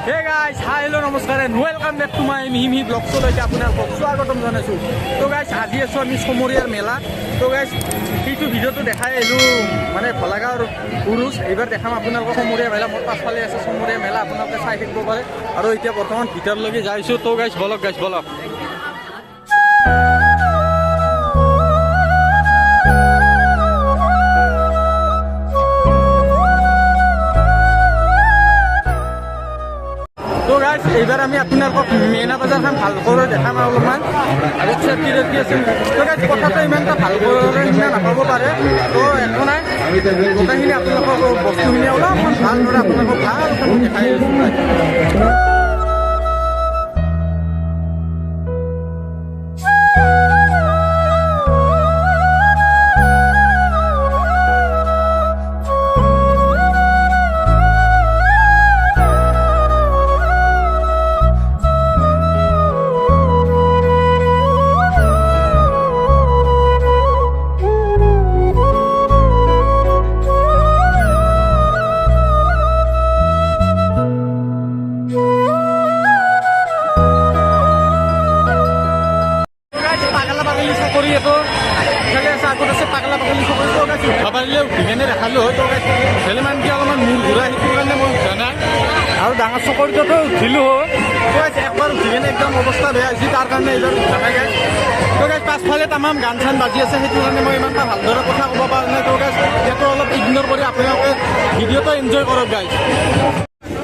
Hey guys, hi hello namaskar and welcome back to my Mihimi vlog লৈকে আপোনালোকক স্বাগতম জনাইছো। তো গাইস আজি আছো আমি সমৰিয়াৰ মেলা। তো গাইস এইটো ভিডিঅ'টো দেখাই আহিলো মানে ভলাগাঁৱৰ উৰুস এইবাৰ দেখাম আপোনালোকক সমৰিয়া মেলা। মোৰ পাছফালে আছে সমৰিয়া মেলা, আপোনালোকে চাই থাকিব পাৰে। আৰু এতিয়া বৰ্তমান ভিতৰলৈকে যাইছো। তো গাইস বলক বলক। তো গাইস এইবাৰ আমি আপোনালোকক মেইনা বজাৰখন ভালকৈ দেখাম অলপমান। আগত চেফটি ৰেফটি আছে। তো গাইস কথাটো ইমানটা ভালকৈ সিমান নাপাব পাৰে। তো একো নাই, গোটেইখিনি আপোনালোকক বস্তুখিনি অলপমান ভালদৰে আপোনালোকক ভালকৈ দেখাই আছোঁ। আগত আছে পাগলা পাগলি চকৰি। তো গাইছ ভাবাৰিলে উঠিকেনে দেখালোঁ হয়। তো গাইছ উঠিলে মানে কি অলপমান মূৰ ঘূৰাই সেইটো কাৰণে মই উঠা নাই। আৰু ডাঙৰ চকৰিটোতো উঠিলোঁ হয়। তো গাইছ একবাৰ উঠিকেনে একদম অৱস্থা বেয়া হৈছে, তাৰ কাৰণে এইবাৰ উঠা নাই গাইছ। তো গাইছ পাছফালে তামাম গান চান বাজি আছে, সেইটো কাৰণে মই ইমানটা ভালদৰে কথা ক'ব পৰা নাই। তো গাইছ সেইটো অলপ ইগন'ৰ কৰি আপোনালোকে ভিডিঅ'টো এনজয় কৰক গাইছ।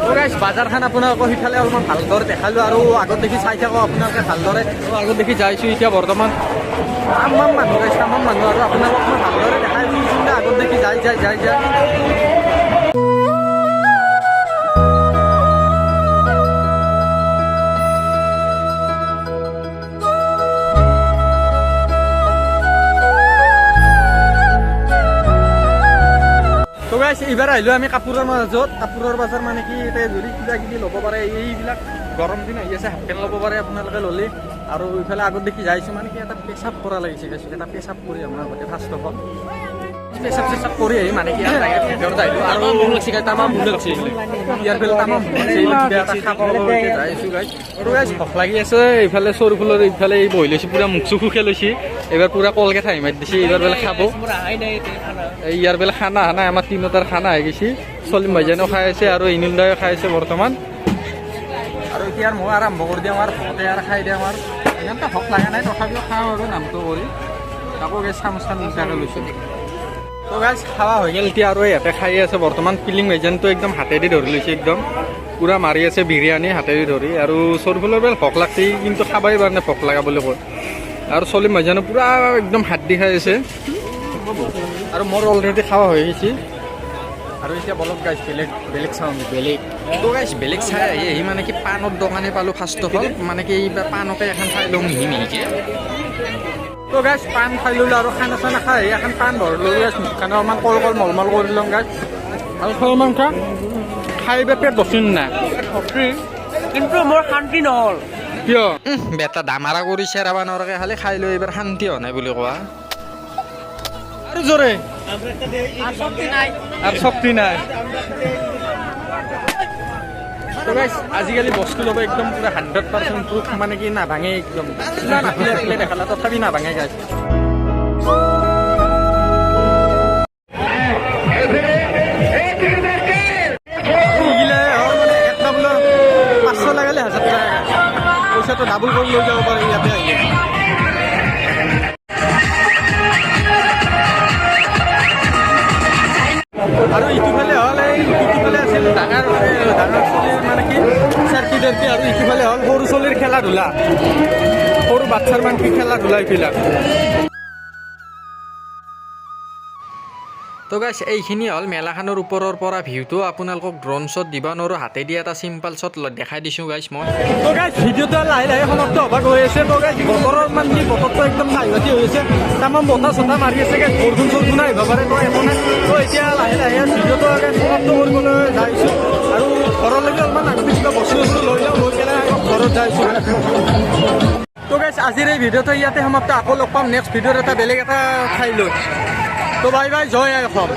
তো গাইছ বাজাৰখন আপোনালোকক সিফালে অলপমান ভালদৰে দেখালোঁ আৰু আগত দেখি চাই থাকক আপোনালোকে ভালদৰে। আগত দেখি যাইছোঁ এতিয়া বৰ্তমান তামাম মানুহ গাইছ, তামাম মানুহ। আৰু আপোনালোকক মই ভালদৰে দেখাই দিছোঁ যে আগত দেখি যায়। তো গাইছ এইবাৰ আহিলোঁ আমি কাপোৰৰ মাজত। কাপোৰৰ বজাৰ মানে কি এতিয়া যদি কিবা কিবি ল'ব পাৰে, এইবিলাক গৰম দিন আহি আছে, হাফ পেণ্ট ল'ব পাৰে আপোনালোকে ল'লে। আৰু এইফালে আগত দেখি যাইছোঁ মানে কি এটা পেচাব কৰা লাগিছে গাইছ। এটা পেচাব কৰি আপোনাৰ গোটেই ফাৰ্ষ্ট অফ অল পেচাব কৰি আহি মানে কি ভিতৰত আহিলোঁ। আৰু তামাম ভুল লাগছে ইয়াৰ ফালে তামাম এটা খাব যাইছোঁ গাইছ। আৰু গাইছ ভোক লাগি আছে। এইফালে চৰু ফুলৰ এইফালে এই বহি লৈছে, পূৰা মুখ চুখু খেলৈছে। এইবাৰ পূৰা কলগেট হাঁহি মাৰি দিছে। এইবাৰ বোলে খাব, ইয়াৰ বোলে খানা নাই। আমাৰ তিনিটাৰ খানা আহি গৈছে। চলিম ভাইজানেও খাই আছে আৰু ইনুল দায়ো খাই আছে বৰ্তমান। আৰু এতিয়া মই আৰম্ভ কৰি দিওঁ আৰু ভকতে আৰু খাই দিওঁ। আৰু ইমানটা ভোক লগা নাই, তথাপিও খাওঁ আৰু নামটো কৰি আকৌ গেছ চামুচ খান নিচাকৈ লৈছোঁ। তো গাইছ খাৱা হৈ গ'ল এতিয়া আৰু ইয়াতে খাই আছে বৰ্তমান। পিলিং ভাইজানটো একদম হাতেদি ধৰি লৈছে, একদম পূৰা মাৰি আছে বিৰিয়ানী হাতেদি ধৰি। আৰু চৰফুলৰ বেল ভোক লাগছে কিন্তু খাবাই পাৰে ভোক লগা বুলি কয়। আৰু চলিম ভাইজানো পূৰা একদম হাত দি খাই আছে। আৰু মোৰ অলৰেডি খাৱা হৈ গৈছে। আৰু এতিয়া বলক গাইছ বেলেগ চাওঁ বেলেগ। তো গাইছ বেলেগ চাই আহি মানে কি পাণৰ দোকানে পালোঁ ফাৰ্ষ্ট অফ অল। মানে কি এইবাৰ পাণকে এখন খাই লওঁ মিহিকে। তো গাইছ পাণ খাই ল'লোঁ আৰু খানা চানা খাই এখন পাণ ধৰিলোঁ গাইছ। মুখখানে অলপমান কল মলমল কৰি লওঁ গাইছ। আৰু অলপমান খাই পেট বস্তু নাই কিন্তু মোৰ শান্তি নহ'ল। কিয় বেটা দামাৰা কৰি চেৰাব নোৱাৰাকৈ খালি খাই লৈ এইবাৰ শান্তি হোৱা নাই বুলি কোৱা। আৰু জোৰে আৰু শক্তি নাই। তো গাইছ আজিকালি বস্তু ল'ব একদম পূৰা 100% প্ৰুফ, মানে কি নাভাঙে একদম। নাভাঙিলে দেখালা তথাপি নাভাঙে গাইছ। পইচাটো ডাবল কৰি লৈ যাব পাৰে ইয়াতে আহিলে। আৰু ইটোফালে হ'ল ইটোফালে আছিল ডাঙৰ চলিৰ মানে কি চাৰ্কি টাৰ্কি। আৰু ইটোফালে হ'ল সৰু চলিৰ খেলা ধূলা, সৰু বাচ্ছাৰ মানে কি খেলা ধূলা এইবিলাক। তো গাইছ এইখিনি হ'ল মেলাখনৰ ওপৰৰ পৰা ভিউটো। আপোনালোকক ড্ৰোন শ্বট দিব নোৱাৰোঁ, হাতেদি এটা চিম্পল শ্বট দেখাই দিছোঁ গাইছ মই। তো গাইছ ভিডিঅ'টো লাহে লাহে সমাপ্ত হ'ব গৈ আছে। তো গাইছ বতৰৰ মানে কি বতৰটো একদম চাহিবাতি হৈ আছে, তামাম বতাহ চতাহ মাৰি আছে গাইছ। বৰষুণ চৰষুণ আহিব পাৰে। তো একো নাই। তো এতিয়া লাহে লাহে ভিডিঅ'টো সমাপ্ত কৰিবলৈ যাইছোঁ। আৰু ঘৰলৈকে অলপমান আগতে কিবা বস্তু লৈ যাওঁ, লৈ পেলাই ঘৰত যাইছোঁ। তো গাইছ আজিৰ এই ভিডিঅ'টো ইয়াতে সমাপ্ত। আকৌ লগ পাম নেক্সট ভিডিঅ'ত এটা বেলেগ এটা ঠাই লৈ। তো বাই বাই, জয় আই অসম।